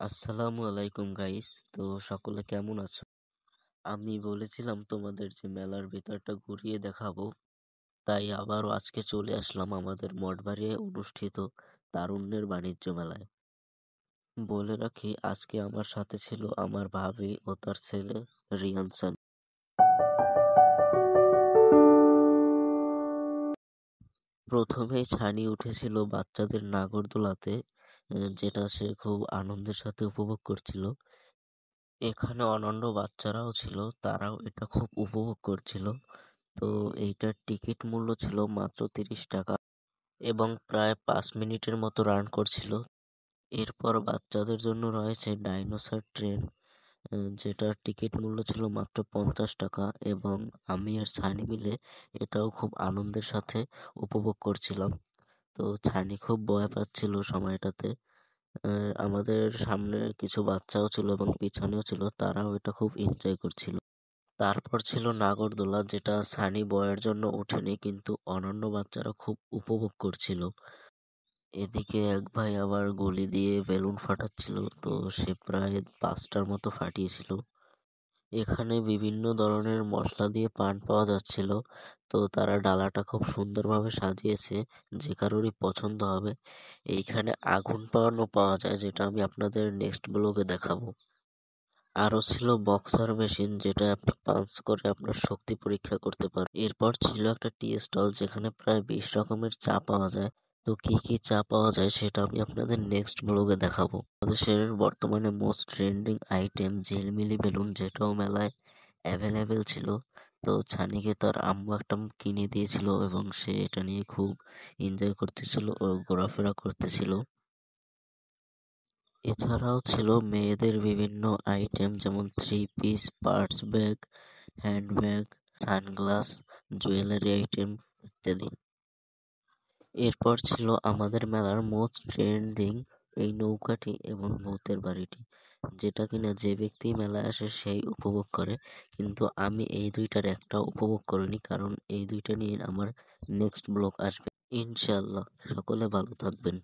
আসসালামু আলাইকুম গাইস। তো সকলে কেমন আছো? আমি বলেছিলাম তোমাদের যে মেলার ভেতরটা ঘুরিয়ে দেখাবো, তাই আবারও আজকে চলে আসলাম আমাদের মঠবাড়িয়ায় অনুষ্ঠিত তারুণ্যের বাণিজ্য মেলায়। বলে রাখি, আজকে আমার সাথে ছিল আমার ভাবি ও তার ছেলে রিয়ান সানি। প্রথমেই ছানি উঠেছিল বাচ্চাদের নাগরদোলাতে, যেটা সে খুব আনন্দের সাথে উপভোগ করছিল। এখানে অন্যান্য বাচ্চারাও ছিল, তারাও এটা খুব উপভোগ করছিল। তো এইটার টিকিট মূল্য ছিল মাত্র 30 টাকা এবং প্রায় 5 মিনিটের মতো রান করছিল। এরপর বাচ্চাদের জন্য রয়েছে ডাইনোসর ট্রেন, যেটার টিকিট মূল্য ছিল মাত্র 50 টাকা এবং আমি আর ছানি মিলে এটাও খুব আনন্দের সাথে উপভোগ করছিলাম। তো ছানি খুব ভয় পাচ্ছিল সময়টাতে। আমাদের সামনে কিছু বাচ্চাও ছিল এবং পিছনেও ছিল, তারাও এটা খুব এনজয় করছিল। তারপর ছিল নাগরদোলা, যেটা সানি বয়ের জন্য ওঠেনি, কিন্তু অন্যান্য বাচ্চারা খুব উপভোগ করছিল। এদিকে এক ভাই আবার গুলি দিয়ে বেলুন ফাটাচ্ছিল, তো সে প্রায় 5টার মতো ফাটিয়েছিল। এখানে বিভিন্ন ধরনের মশলা দিয়ে পান পাওয়া যাচ্ছিল, তো তারা ডালাটা খুব সুন্দরভাবে সাজিয়েছে, যে কারোরই পছন্দ হবে। এইখানে আগুন পাওয়ানো পাওয়া যায়, যেটা আমি আপনাদের নেক্সট ব্লগে দেখাবো। আরো ছিল বক্সার মেশিন, যেটা আপনি পাঞ্চ করে আপনার শক্তি পরীক্ষা করতে পারেন। এরপর ছিল একটা টি স্টল, যেখানে প্রায় 20 রকমের চা পাওয়া যায়। তো কি কি চা পাওয়া যায় সেটা আমি আপনাদের নেক্সট ব্লগে দেখাবো। বাংলাদেশের বর্তমানে মোস্ট ট্রেন্ডিং আইটেম ঝিলমিলি বেলুন, যেটাও মেলায় অ্যাভেলেবেল ছিল। তো ছানিকে তার আম্মু একটা কিনে দিয়েছিল এবং সে এটা নিয়ে খুব এনজয় করতেছিল ও ঘোরাফেরা করতেছিল। এছাড়াও ছিল মেয়েদের বিভিন্ন আইটেম, যেমন three piece, purse bag, handbag, sunglass, jewellery item ইত্যাদি। এরপর ছিল আমাদের মেলার মোস্ট ট্রেন্ডিং এই নৌকাটি এবং ভূতের বাড়িটি, যেটা কিনা যে ব্যক্তি মেলায় আসে সেই উপভোগ করে, কিন্তু আমি এই দুইটার একটাও উপভোগ করিনি, কারণ এই দুইটা নিয়ে আমার নেক্সট ব্লগ আসবে ইনশাল্লাহ। সকলে ভালো থাকবেন।